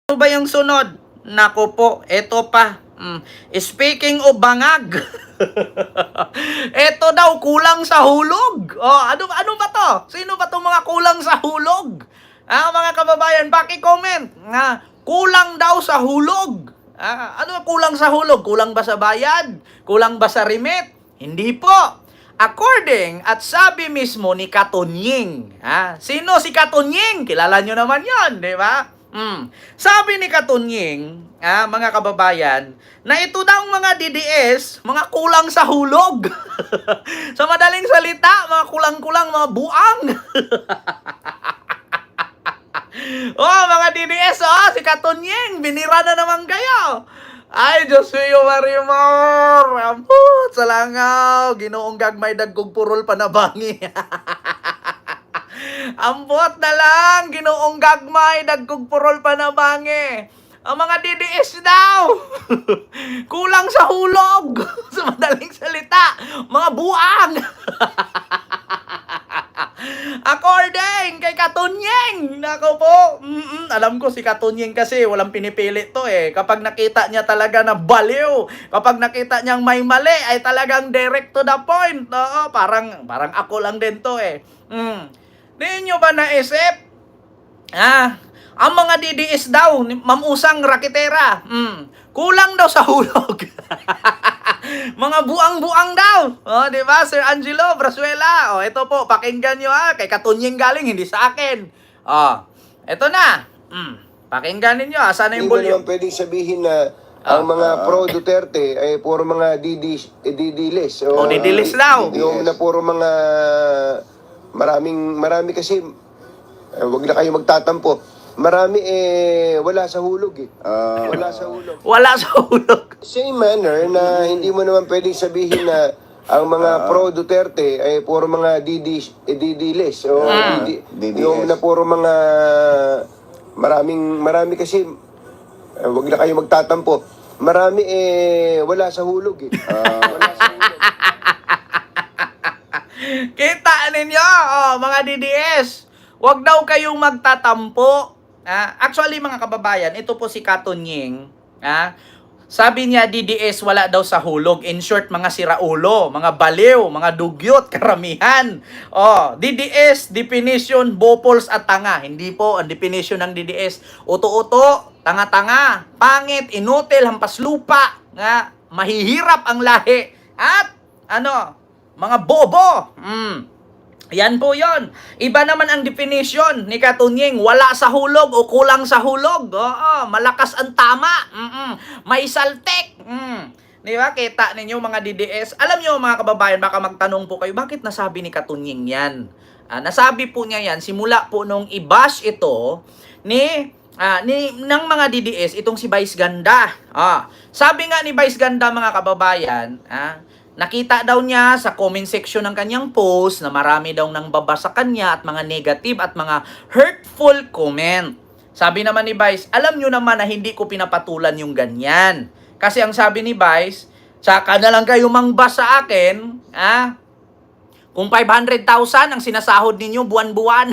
Ano ba yung sunod? Nako po, eto pa. Speaking of bangag. Eto daw, kulang sa hulog. Oh, ano ba to? Sino ba tong mga kulang sa hulog? Mga kababayan, paki-comment. Kulang daw sa hulog. Ano kulang sa hulog? Kulang ba sa bayad? Kulang ba sa remit? Hindi po. According at sabi mismo ni Katunying. Sino si Katunying? Kilala nyo naman yon, di ba? Sabi ni Katunying, mga kababayan, na ito daw mga DDS, mga kulang sa hulog. Sa madaling salita, mga kulang-kulang, mga buang. Mga DDS, si Katunying, binira na naman kayo. Ay, Diyos mio, Marimar. Ambot, sa langaw. Ginoong gagmay dagkog purol panabangi. Ambot na lang, ginoong gagmay, dagkog purol panabangi. Ang mga DDS daw, kulang sa hulog. Sa madaling salita, mga buang. According kay Katunying, nako po, alam ko si Katunying kasi walang pinipili to Kapag nakita niya talaga na baliw, kapag nakita niyang may mali, ay talagang direct to the point. Parang ako lang din to Di nyo ba naisip? Ang mga DDS daw, mamusang raketera, kulang daw sa hulog. Mga buang-buang daw. Di ba, Sir Angelo Brasuela? Ito po, pakinggan nyo kay Katunying galing, hindi sa akin. Ito na. Pakinggan ninyo, asan na yung volume? Hindi mo naman pwedeng sabihin na ang mga pro-Duterte ay puro mga didilis. Didilis daw. Yung na puro mga marami kasi, wag na kayo magtatampo. Marami wala sa hulog wala sa hulog. Wala sa hulog. Same manner na hindi mo naman pwedeng sabihin na ang mga pro-Duterte ay puro mga didilis. Yung na puro mga marami kasi, wag na kayo magtatampo. Marami wala sa hulog wala sa hulog. Kita ninyo, mga DDS, wag daw kayong magtatampo. Actually, mga kababayan, ito po si Katunying. Sabi niya, DDS wala daw sa hulog. In short, mga siraulo, mga baliw, mga dugyot, karamihan. DDS, definition, bopols at tanga. Hindi po, ang definition ng DDS, uto-uto, tanga-tanga, pangit, inutil, hampas lupa, mahihirap ang lahi, at mga bobo. Yan po yon. Iba naman ang definition ni Katunying, wala sa hulog o kulang sa hulog. Malakas ang tama. May saltek. Di ba? Kita ninyo mga DDS. Alam nyo mga kababayan, baka magtanong po kayo, bakit nasabi ni Katunying yan? Nasabi po niya yan, simula po nung i-bash ito ng mga DDS, itong si Vice Ganda. Sabi nga ni Vice Ganda, mga kababayan, nakita daw niya sa comment section ng kanyang post na marami daw nang babasa kanya at mga negative at mga hurtful comment. Sabi naman ni Vice, alam nyo naman na hindi ko pinapatulan yung ganyan. Kasi ang sabi ni Vice, saka na lang kayo mangbas sa akin, kung 500,000 ang sinasahod ninyo buwan-buwan.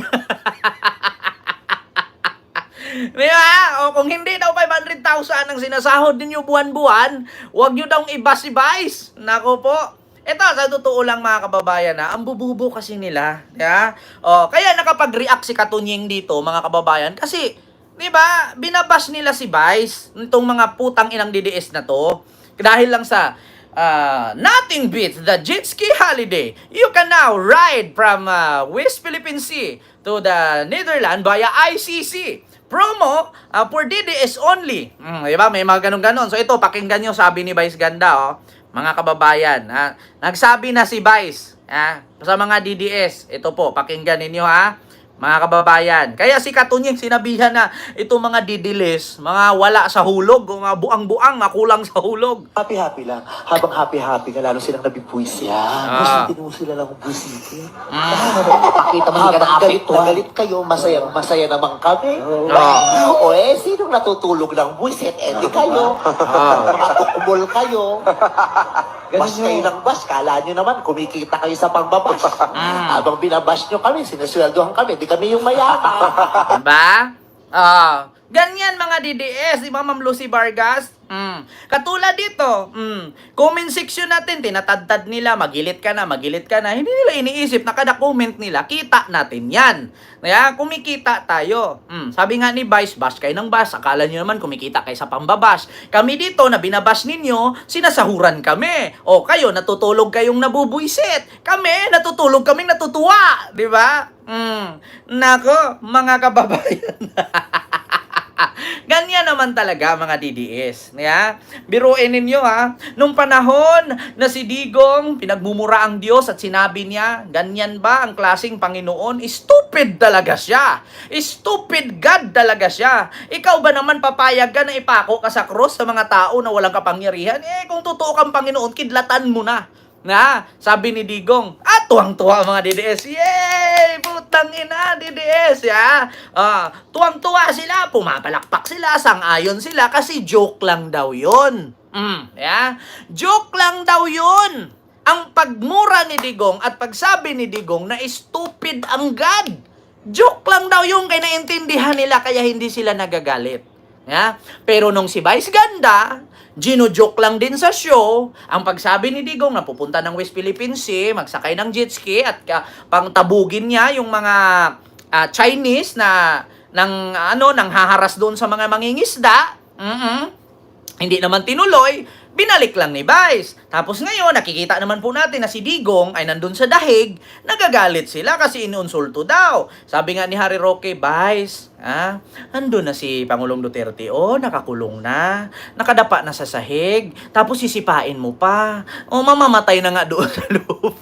Diba? Kung hindi daw 500,000 ang sinasahod ninyo buwan-buwan, huwag nyo daw iba si Vice. Nako po. Ito, sa totoo lang mga kababayan, ang bububo kasi nila. Yeah? Kaya nakapag-react si Katunying dito, mga kababayan. Kasi, diba, binabas nila si Vice, itong mga putang inang DDS na to. Dahil lang sa, nothing beats the jet ski holiday. You can now ride from West Philippine Sea to the Netherlands via ICC. Promo for DDS only. Diba? May mga ganun-ganon. So ito, pakinggan nyo, sabi ni Vice Ganda, mga kababayan. Nagsabi na si Vice sa mga DDS. Ito po, pakinggan ninyo mga kababayan. Kaya si Katunying sinabihan na itong mga didilis, mga wala sa hulog, mga buang-buang, kulang sa hulog. Happy-happy lang. Habang happy-happy ka, lalo silang nabibwisit. Busitin mo sila lang kung busitin. Pakita mo habang galit kayo, masaya naman kami. Sinong natutulog ng buwisit? Di kayo. Mga tukbol kayo. Bas kayo ng bas, kala nyo naman, kumikita kayo sa pangbabash. Habang binabash nyo kami, sinasweldohan kami, di kami yung mayaman. Diba? Ganyan mga DDS, di ba Ma'am Lucy Vargas? Katulad dito, comment section natin, tinatadtad nila, magilit ka na. Hindi nila iniisip na kada comment nila, kita natin yan. Kaya kumikita tayo. Sabi nga ni Vice, bash kayo ng bash. Akala nyo naman kumikita kayo sa pambabash. Kami dito na binabash ninyo, sinasahuran kami. O kayo, natutulog kayong nabubuisit. Kami, natutulog kaming natutuwa. Di ba? Nako, mga kababayan. Ganyan naman talaga mga DDS. Yeah? Biruin ninyo ha. Nung panahon na si Digong pinagmumura ang Diyos at sinabi niya, ganyan ba ang klaseng Panginoon? Stupid talaga siya. Stupid God talaga siya. Ikaw ba naman papayag ka na ipako ka sa cross sa mga tao na walang kapangyarihan? Kung totoo kang Panginoon, kidlatan mo na. Sabi ni Digong, tuwang-tuwa mga DDS. Yay! Putang ina, DDS, ya. Tuwang-tuwa sila, pumapalakpak sila, sang-ayon sila, kasi joke lang daw yun. Joke lang daw yun. Ang pagmura ni Digong at pagsabi ni Digong na stupid ang God. Joke lang daw yun, kaya naintindihan nila, kaya hindi sila nagagalit. Pero nung si Vice Ganda, gino-joke lang din sa show, ang pagsabi ni Digong na pupunta ng West Philippine Sea, magsakay ng jet ski at pangtabugin niya yung mga Chinese na nang haharas doon sa mga mangingisda. Hindi naman tinuloy, binalik lang ni Vice. Tapos ngayon, nakikita naman po natin na si Digong ay nandun sa dahig, nagagalit sila kasi inuunsulto daw. Sabi nga ni Harry Roque, Vice, andun na si Pangulong Duterte, nakakulong na, nakadapa na sa sahig, tapos sisipain mo pa, mamamatay na nga doon sa loob.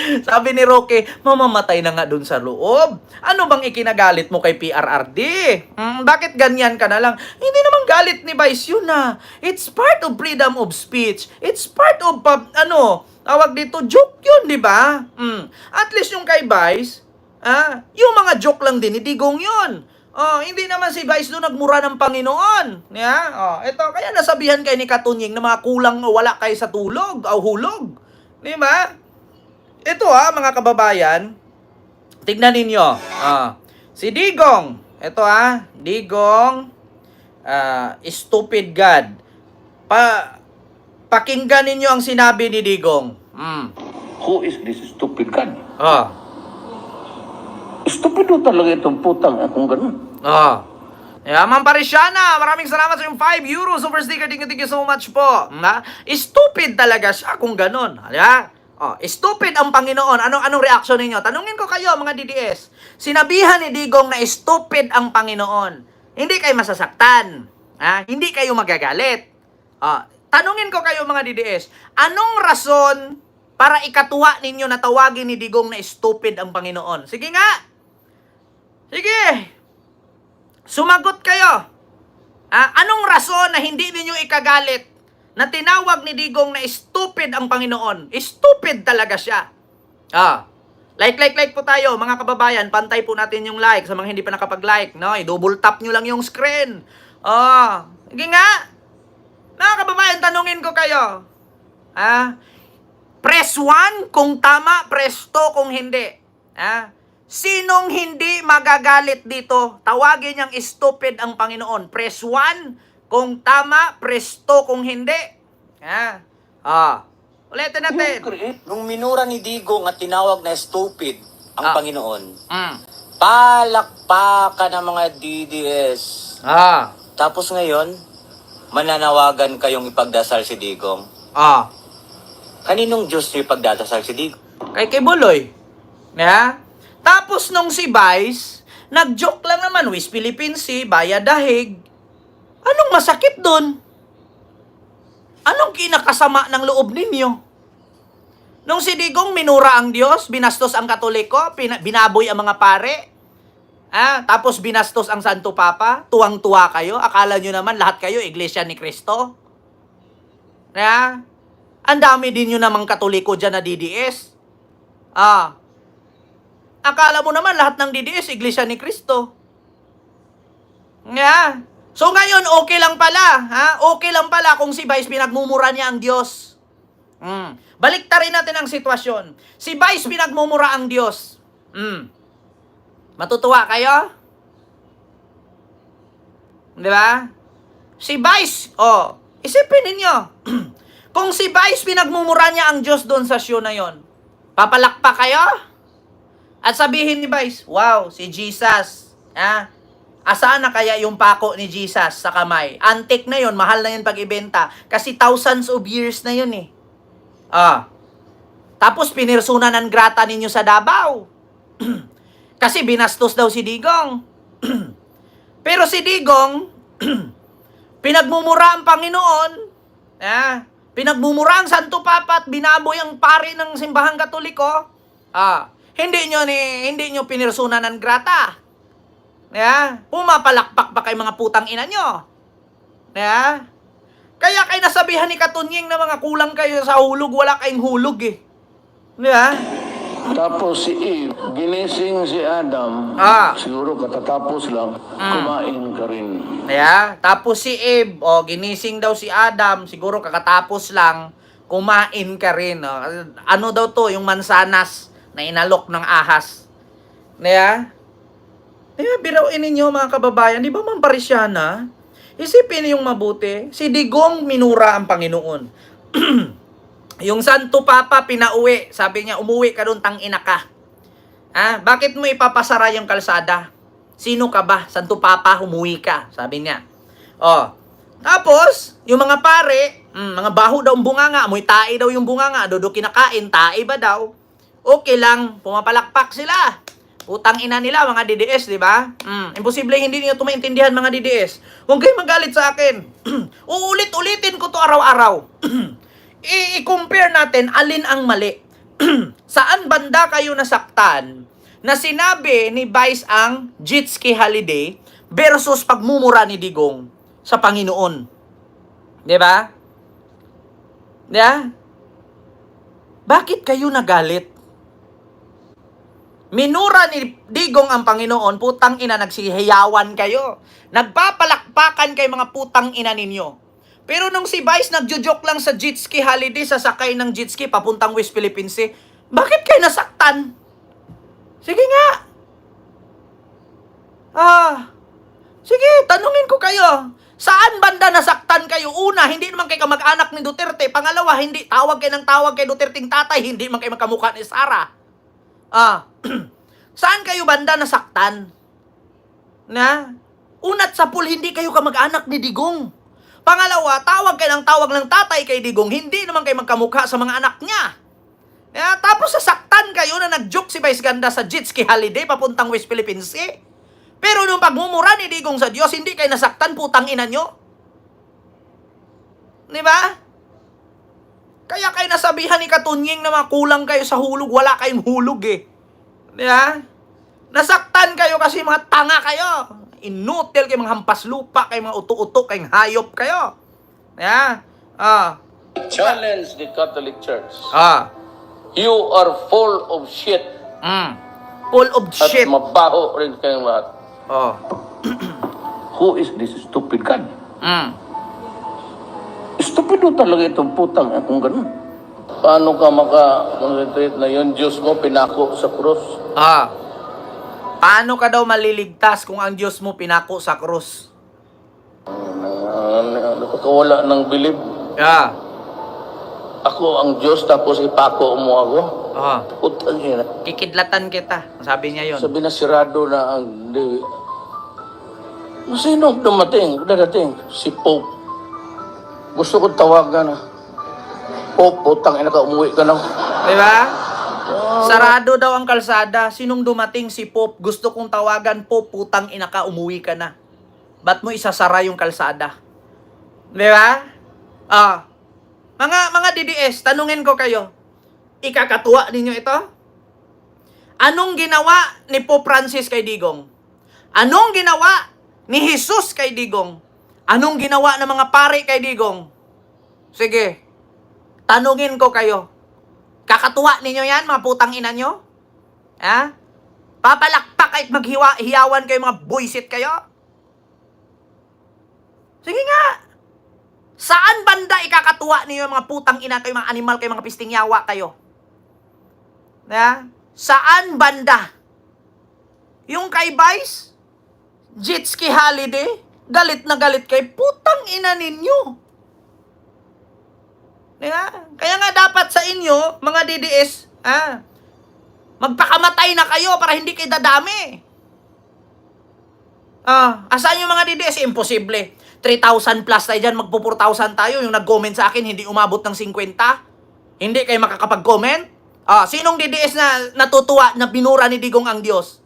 Sabi ni Roque, mamamatay na nga dun sa loob. Ano bang ikinagalit mo kay PRRD? Bakit ganyan ka na lang? Hindi naman galit ni Vice yun It's part of freedom of speech. It's part of, tawag dito, joke yun, di ba? At least yung kay Vice, yung mga joke lang din ni Digong yun. Hindi naman si Vice doon nagmura ng Panginoon. Ito, kaya nasabihan kay ni Katunying na mga kulang wala kayo sa tulog o hulog. Di ba? Ito mga kababayan, tignan ninyo. Si Digong, ito Digong, stupid God. Pakinggan ninyo ang sinabi ni Digong. Who is this stupid God? Stupido talaga itong putang akong ganun. Ma'am Parisiana, maraming salamat sa yung 5 euro super sticker. Thank you so much po. Stupid talaga siya kung ganun. Stupid ang Panginoon. Anong reaction ninyo? Tanungin ko kayo, mga DDS. Sinabihan ni Digong na stupid ang Panginoon. Hindi kayo masasaktan. Hindi kayo magagalit. Tanungin ko kayo, mga DDS. Anong rason para ikatuwa ninyo na tawagin ni Digong na stupid ang Panginoon? Sige nga. Sige. Sumagot kayo. Anong rason na hindi ninyo ikagalit na tinawag ni Digong na stupid ang Panginoon? Stupid talaga siya. Like po tayo, mga kababayan. Pantay po natin yung like sa mga hindi pa nakapag-like. I-double tap nyo lang yung screen. Sige nga. Mga kababayan, tanungin ko kayo. Press 1 kung tama, press 2 kung hindi. Sinong hindi magagalit dito? Tawagin niyang stupid ang Panginoon. Press 1 kung tama, press 2 kung hindi. Ulitin natin. Nung minura ni Digong at tinawag na stupid ang Panginoon, palakpakan ng mga DDS. Tapos ngayon, mananawagan kayong ipagdasal si Digong. Kaninong Diyos niyo ipagdadasal si Digong? Kay Buloy. Tapos nung si Vice, nag-joke lang naman, West Philippine Sea, Bayad Dahig. Anong masakit dun? Anong kinakasama ng loob ninyo? Nung si Digong minura ang Diyos, binastos ang Katoliko, binaboy ang mga pare, tapos binastos ang Santo Papa, tuwang-tuwa kayo, akala nyo naman lahat kayo Iglesia ni Cristo? Ang dami din nyo namang Katoliko dyan na DDS. Akala mo naman lahat ng DDS Iglesia ni Cristo. So ngayon, okay lang pala. Okay lang pala kung si Vice pinagmumura niya ang Diyos. Baliktarin natin ang sitwasyon. Si Vice pinagmumura ang Diyos. Matutuwa kayo? Di ba? Si Vice, isipin ninyo. Kung si Vice pinagmumura niya ang Diyos doon sa show na yon, papalakpak kayo? At sabihin ni Vice, wow, si Jesus, asaan na kaya yung pako ni Jesus sa kamay? Antique na yon, mahal na yun pag ibenta. Kasi thousands of years na yun eh. Tapos pinirsunan ng grata ninyo sa Davao. Kasi binastos daw si Digong. Pero si Digong, pinagmumura ang Panginoon, pinagmumura ang Santo Papa at binaboy ang pari ng simbahang Katoliko, hindi nyo pinirsunan ng grata. Pumapalakpak pa kay mga putang ina nyo. Kaya kayo nasabihan ni Katunying na mga kulang kayo sa hulog, wala kayong hulog eh. Tapos si Eve, ginising si Adam, siguro katatapos lang, kumain ka rin. Tapos si Eve, ginising daw si Adam, siguro kakatapos lang, kumain ka rin. Ano daw to, yung mansanas na inalok ng ahas. Birawin ninyo mga kababayan, di ba Mamparisyana? Isipin yung mabuti, si Digong minura ang Panginoon. Yung Santo Papa pinauwi, sabi niya, umuwi ka doon, tangina ka. Bakit mo ipapasara yung kalsada? Sino ka ba? Santo Papa, umuwi ka, sabi niya. Tapos, yung mga pare, mga baho daw ang bunganga, amoy tae daw yung bunganga, dodo kinakain, tae ba daw? Okay lang, pumapalakpak sila. Putang ina nila, mga DDS, di ba? Imposible hindi niyo ito maintindihan, mga DDS. Huwag kayo magalit sa akin. Uulit-ulitin ko to araw-araw. I-compare natin alin ang mali. Saan banda kayo nasaktan na sinabi ni Vice ang Jitski Holiday versus pagmumura ni Digong sa Panginoon? Di ba? Bakit kayo nagalit? Minura ni Digong ang Panginoon, putang ina, nagsihiyawan kayo. Nagpapalakpakan kay mga putang ina ninyo. Pero nung si Vice nagjo-joke lang sa Jitski Holiday, sasakay ng Jitski papuntang West Philippines Sea, bakit kayo nasaktan? Sige nga. Sige, tanungin ko kayo. Saan banda nasaktan kayo? Una, hindi naman kayo kamag-anak ni Duterte. Pangalawa, hindi tawag kay Duterteng tatay, hindi man kayo magkamukha ni Sara. Saan kayo banda nasaktan? Unat sa pool, hindi kayo kamag-anak ni Digong. Pangalawa, tawag ng tatay kay Digong, hindi naman kayo magkamukha sa mga anak niya. Tapos sasaktan kayo na nag-joke si Vice Ganda sa Jitski Holiday papuntang West Philippines Sea. Pero nung pagmumura ni Digong sa Diyos, hindi kayo nasaktan, putang ina nyo. Di ba? Kaya kayo nasabihan ni Katunying na kulang kayo sa hulog, wala kayong hulog eh. Di ba? Nasaktan kayo kasi mga tanga kayo. Inutil kayo, mga hampas lupa kayo, mga uto-uto, kayong hayop kayo. Challenge the Catholic Church. You are full of shit. Full of shit. At mabaho rin kayong lahat. Who is this stupid God? Stupido talaga itong putang kung ganun. Paano ka maka-concentrate na yun? Diyos mo pinako sa krus. Paano ka daw maliligtas kung ang Diyos mo pinako sa krus? Nakakawala ng bilib. Ako ang Diyos tapos ipako mo ako. Putang ina. Kikidlatan kita. Sabi niya yon. Sabi na sirado na ang Dewi. Sino dadating? Si Pope. Gusto ko tawagan na. Pope, putang ina ka, umuwi ka na. Diba? Sarado daw ang kalsada. Sinong dumating? Si Pope. Gusto kong tawagan, Pope, putang ina ka, umuwi ka na. Ba't mo isasara yung kalsada? Diba? Mga DDS, tanungin ko kayo. Ikakatuwa ninyo ito? Anong ginawa ni Pope Francis kay Digong? Anong ginawa ni Jesus kay Digong? Anong ginawa ng mga pari kay Digong? Sige, tanungin ko kayo. Kakatuwa ninyo yan, mga putang ina nyo? Papalakpak at maghiyawan kayo, mga buisit kayo? Sige nga. Saan banda ikakatuwa niyo mga putang ina kayo, mga animal kayo, mga pisting yawa kayo? Saan banda? Yung kay Vice, Jitski Holiday, galit na galit kay putang ina ninyo. Diba? Kaya nga dapat sa inyo, mga DDS, magpakamatay na kayo para hindi kayo dadami. Asan yung mga DDS? Imposible. 3,000 plus tayo dyan, magpo 4,000 tayo. Yung nag-comment sa akin, hindi umabot ng 50. Hindi kayo makakapag-comment. Sinong DDS na natutuwa na binura ni Digong ang Diyos?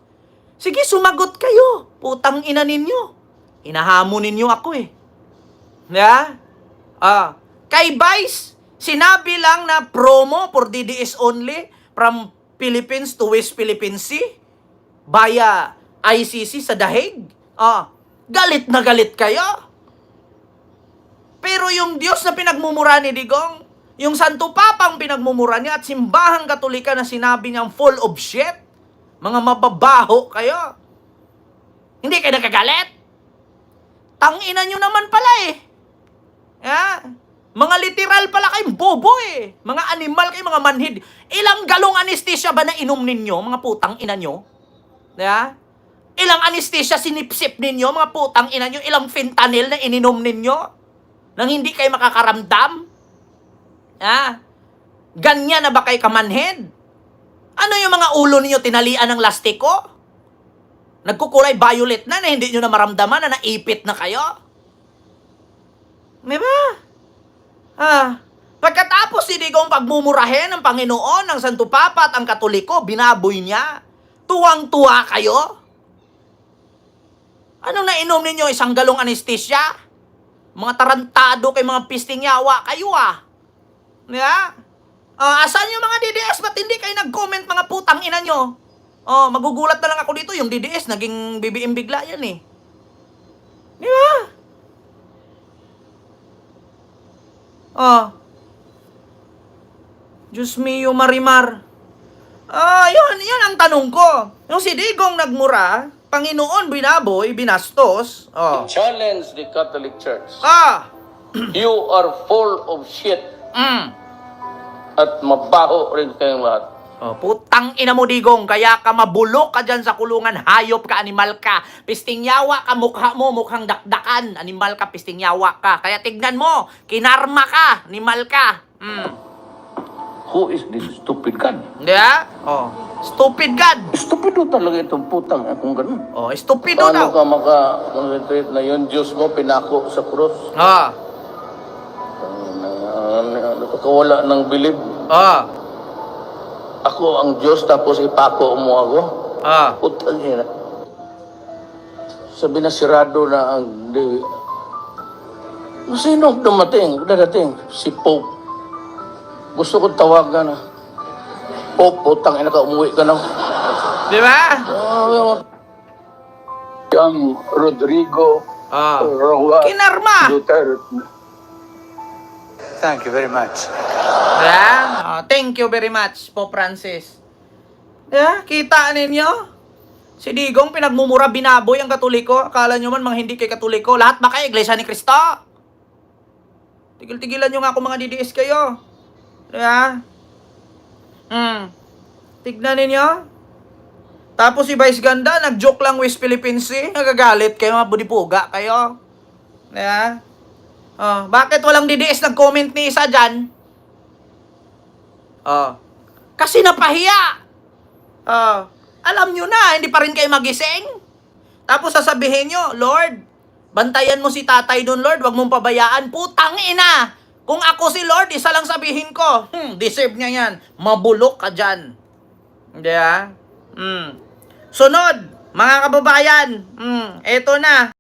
Sige, sumagot kayo. Putang ina ninyo. Hinahamon ninyo ako eh. Yeah? Kay Vice, sinabi lang na promo for DDS only from Philippines to West Philippine Sea via ICC sa The Hague. Galit na galit kayo. Pero yung Diyos na pinagmumura ni Digong, yung Santo Papang pinagmumura niya at simbahang Katolika na sinabi niyang full of shit, mga mababaho kayo. Hindi kayo nakagalit? Tangina nyo naman pala eh. Mga literal pala kayong bobo eh. Mga animal kayo, mga manhid. Ilang galong anesthesia ba na inom ninyo, mga putang ina nyo? Ilang anesthesia sinipsip ninyo, mga putang ina nyo? Ilang fentanyl na ininom ninyo? Nang hindi kayo makakaramdam? Ganyan na ba kayo kamanhid? Ano yung mga ulo ninyo tinalian ng lastiko? Nagkukulay violet na hindi nyo na maramdaman na naipit na kayo? Diba? Pagkatapos si Digong pagmumurahin ng Panginoon, ng Santo Papa at ang Katoliko, binaboy niya. Tuwang-tuwa kayo? Anong nainom ninyo? Isang galong anesthesia? Mga tarantado kay mga pisting yawa kayo Yeah? Asan yung mga DDS? Ba't hindi kayo nag-comment mga putang ina nyo? Magugulat na lang ako dito. Yung DDS, naging BBM bigla yan eh. Di ba? Diyos mio Marimar. Yun ang tanong ko. Yung si Digong nagmura, Panginoon binaboy, binastos. Challenge the Catholic Church. Mm. You are full of shit. At mabaho rin kayong lahat. Putang ina mo, Digong, kaya ka mabulok ka dyan sa kulungan, hayop ka, animal ka, pisting yawa ka, mukha mo, mukhang dakdakan, animal ka, pisting yawa ka. Kaya tignan mo, kinarma ka, animal ka. Who is this stupid God? Yeah? Stupid God. Stupido talaga itong putang kung ganun. Stupido Paano daw. ka maka-concentrate na yung Diyos mo pinako sa krus? Nakakawala ng bilib. Ako ang Diyos tapos ipako mo ako. Putang ina. Sabi na sirado na ang Dewi. Sino dadating? Si Pope. Gusto ko tawagan na. Pope, putang ina ka, umuwi ka na. Di ba? Yung Rodrigo Roa Kinarma. Duterte. Thank you very much. Yeah? Thank you very much, Pope Francis. Yeah? Kita ninyo? Si Digong pinagmumura, binaboy ang Katoliko. Akala nyo man mga hindi kay Katoliko. Lahat ba kayo? Iglesia ni Cristo? Tigil-tigilan nyo nga ako mga DDS kayo. Yeah? Tignan ninyo? Tapos si Vice Ganda, nag-joke lang West Philippine Sea. Nagagalit kayo, mga budipuga kayo. Yeah? Bakit walang DDS nag-comment ni isa dyan? Kasi napahiya. Alam nyo na, hindi pa rin kayo magising. Tapos sasabihin nyo, Lord, bantayan mo si tatay doon, Lord. Huwag mong pabayaan. Putang ina! Kung ako si Lord, isa lang sabihin ko, deserve niya yan. Mabulok ka dyan. Hindi Sunod, mga kababayan, eto na.